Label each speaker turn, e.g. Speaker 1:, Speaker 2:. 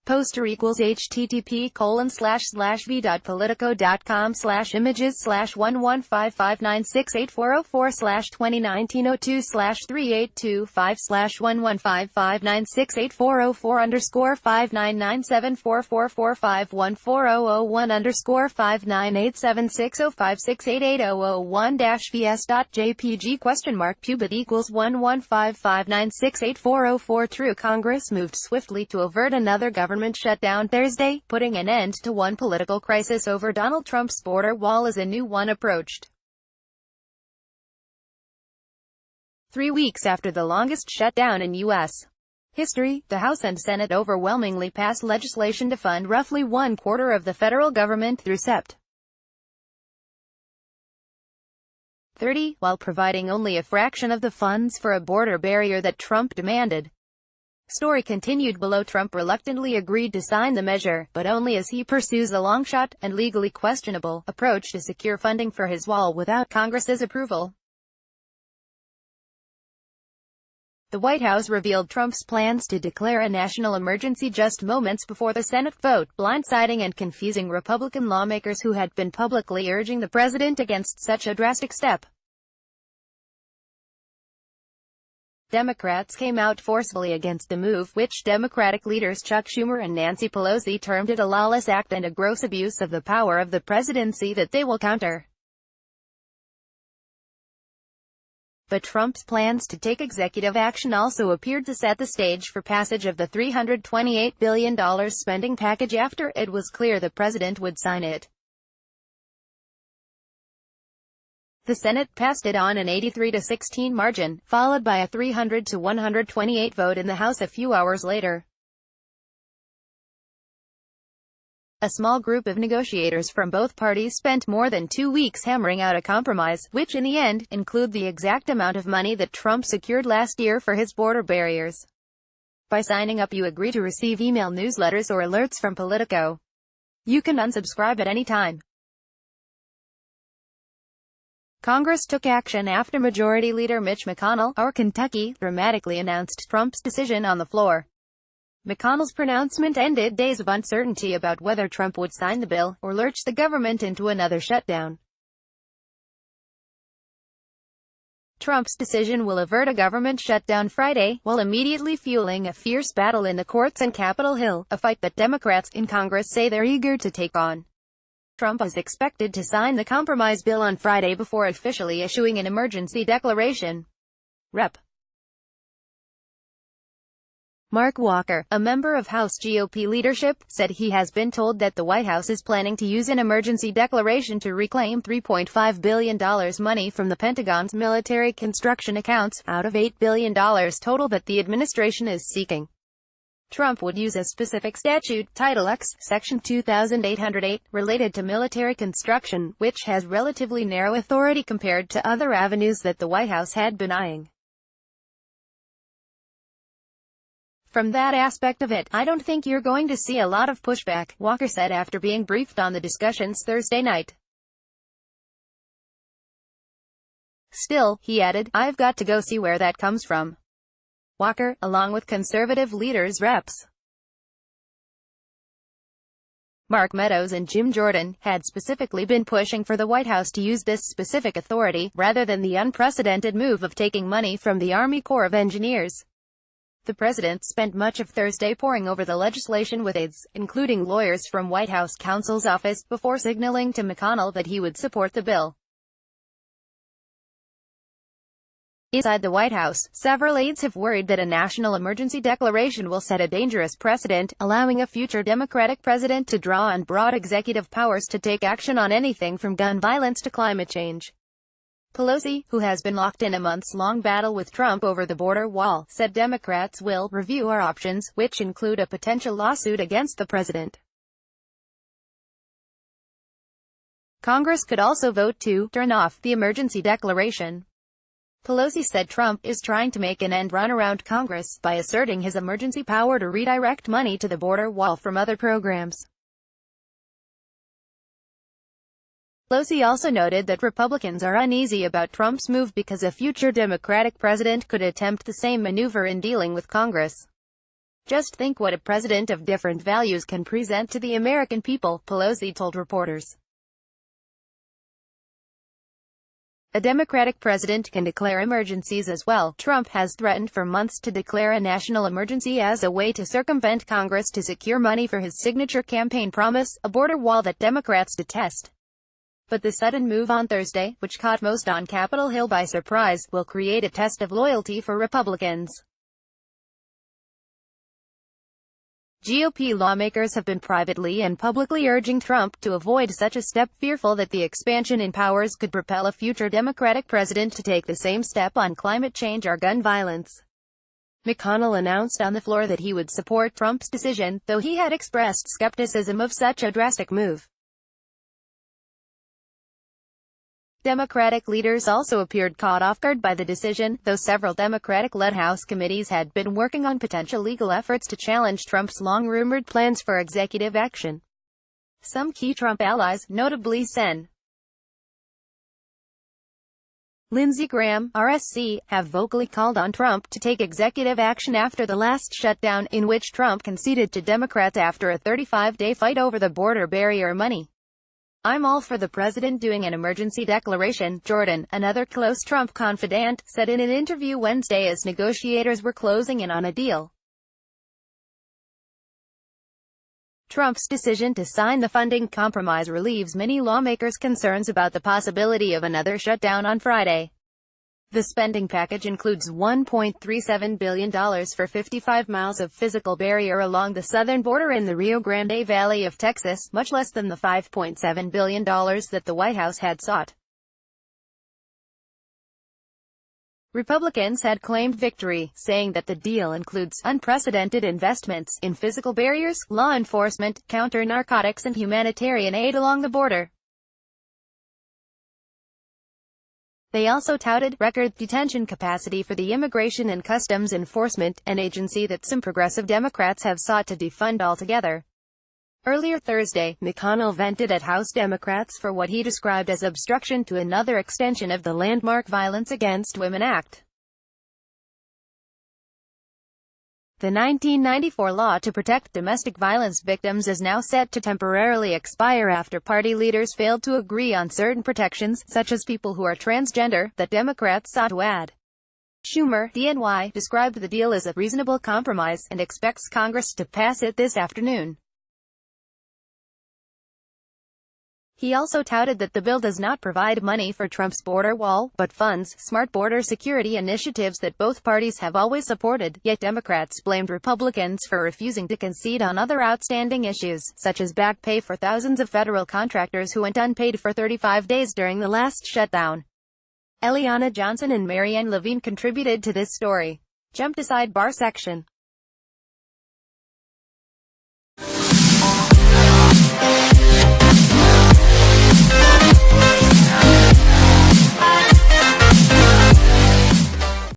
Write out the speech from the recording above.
Speaker 1: Poster equals http://v.politico.com/images/1155968404/2019-02/38256/115597444514001_vs.jpg pubit=11559684004. True. Congress moved swiftly to avert another government shutdown Thursday, putting an end to one political crisis over Donald Trump's border wall as a new one approached. 3 weeks after the longest shutdown in U.S. history, the House and Senate overwhelmingly passed legislation to fund roughly 1/4 of the federal government through Sept. 30, while providing only a fraction of the funds for a border barrier that Trump demanded. Story continued below. Trump reluctantly agreed to sign the measure, but only as he pursues a long-shot, and legally questionable, approach to secure funding for his wall without Congress's approval. The White House revealed Trump's plans to declare a national emergency just moments before the Senate vote, blindsiding and confusing Republican lawmakers who had been publicly urging the president against such a drastic step. Democrats came out forcefully against the move, which Democratic leaders Chuck Schumer and Nancy Pelosi termed it a lawless act and a gross abuse of the power of the presidency that they will counter. But Trump's plans to take executive action also appeared to set the stage for passage of the $328 billion spending package after it was clear the president would sign it. The Senate passed it on an 83-16 margin, followed by a 300-128 vote in the House a few hours later. A small group of negotiators from both parties spent more than 2 weeks hammering out a compromise, which in the end, included the exact amount of money that Trump secured last year for his border barriers. By signing up, you agree to receive email newsletters or alerts from Politico. You can unsubscribe at any time. Congress took action after Majority Leader Mitch McConnell, of Kentucky, dramatically announced Trump's decision on the floor. McConnell's pronouncement ended days of uncertainty about whether Trump would sign the bill, or lurch the government into another shutdown. Trump's decision will avert a government shutdown Friday, while immediately fueling a fierce battle in the courts and Capitol Hill, a fight that Democrats in Congress say they're eager to take on. Trump is expected to sign the compromise bill on Friday before officially issuing an emergency declaration. Rep. Mark Walker, a member of House GOP leadership, said he has been told that the White House is planning to use an emergency declaration to reclaim $3.5 billion money from the Pentagon's military construction accounts, out of $8 billion total that the administration is seeking. Trump would use a specific statute, Title X, Section 2808, related to military construction, which has relatively narrow authority compared to other avenues that the White House had been eyeing. From that aspect of it, I don't think you're going to see a lot of pushback, Walker said after being briefed on the discussions Thursday night. Still, he added, I've got to go see where that comes from. Walker, along with conservative leaders Reps. Mark Meadows and Jim Jordan, had specifically been pushing for the White House to use this specific authority, rather than the unprecedented move of taking money from the Army Corps of Engineers. The president spent much of Thursday poring over the legislation with aides, including lawyers from White House counsel's office, before signaling to McConnell that he would support the bill. Inside the White House, several aides have worried that a national emergency declaration will set a dangerous precedent, allowing a future Democratic president to draw on broad executive powers to take action on anything from gun violence to climate change. Pelosi, who has been locked in a months-long battle with Trump over the border wall, said Democrats will review our options, which include a potential lawsuit against the president. Congress could also vote to turn off the emergency declaration. Pelosi said Trump is trying to make an end run around Congress by asserting his emergency power to redirect money to the border wall from other programs. Pelosi also noted that Republicans are uneasy about Trump's move because a future Democratic president could attempt the same maneuver in dealing with Congress. "Just think what a president of different values can present to the American people," Pelosi told reporters. A Democratic president can declare emergencies as well. Trump has threatened for months to declare a national emergency as a way to circumvent Congress to secure money for his signature campaign promise, a border wall that Democrats detest. But the sudden move on Thursday, which caught most on Capitol Hill by surprise, will create a test of loyalty for Republicans. GOP lawmakers have been privately and publicly urging Trump to avoid such a step, fearful that the expansion in powers could propel a future Democratic president to take the same step on climate change or gun violence. McConnell announced on the floor that he would support Trump's decision, though he had expressed skepticism of such a drastic move. Democratic leaders also appeared caught off guard by the decision, though several Democratic-led House committees had been working on potential legal efforts to challenge Trump's long-rumored plans for executive action. Some key Trump allies, notably Sen. Lindsey Graham, RSC, have vocally called on Trump to take executive action after the last shutdown, in which Trump conceded to Democrats after a 35-day fight over the border barrier money. "I'm all for the president doing an emergency declaration," Jordan, another close Trump confidant, said in an interview Wednesday as negotiators were closing in on a deal. Trump's decision to sign the funding compromise relieves many lawmakers' concerns about the possibility of another shutdown on Friday. The spending package includes $1.37 billion for 55 miles of physical barrier along the southern border in the Rio Grande Valley of Texas, much less than the $5.7 billion that the White House had sought. Republicans had claimed victory, saying that the deal includes unprecedented investments in physical barriers, law enforcement, counter-narcotics and humanitarian aid along the border. They also touted record detention capacity for the Immigration and Customs Enforcement, an agency that some progressive Democrats have sought to defund altogether. Earlier Thursday, McConnell vented at House Democrats for what he described as obstruction to another extension of the landmark Violence Against Women Act. The 1994 law to protect domestic violence victims is now set to temporarily expire after party leaders failed to agree on certain protections, such as people who are transgender, that Democrats sought to add. Schumer, DNY, described the deal as a reasonable compromise, and expects Congress to pass it this afternoon. He also touted that the bill does not provide money for Trump's border wall, but funds smart border security initiatives that both parties have always supported, yet Democrats blamed Republicans for refusing to concede on other outstanding issues, such as back pay for thousands of federal contractors who went unpaid for 35 days during the last shutdown. Eliana Johnson and Marianne Levine contributed to this story. Jump to sidebar section.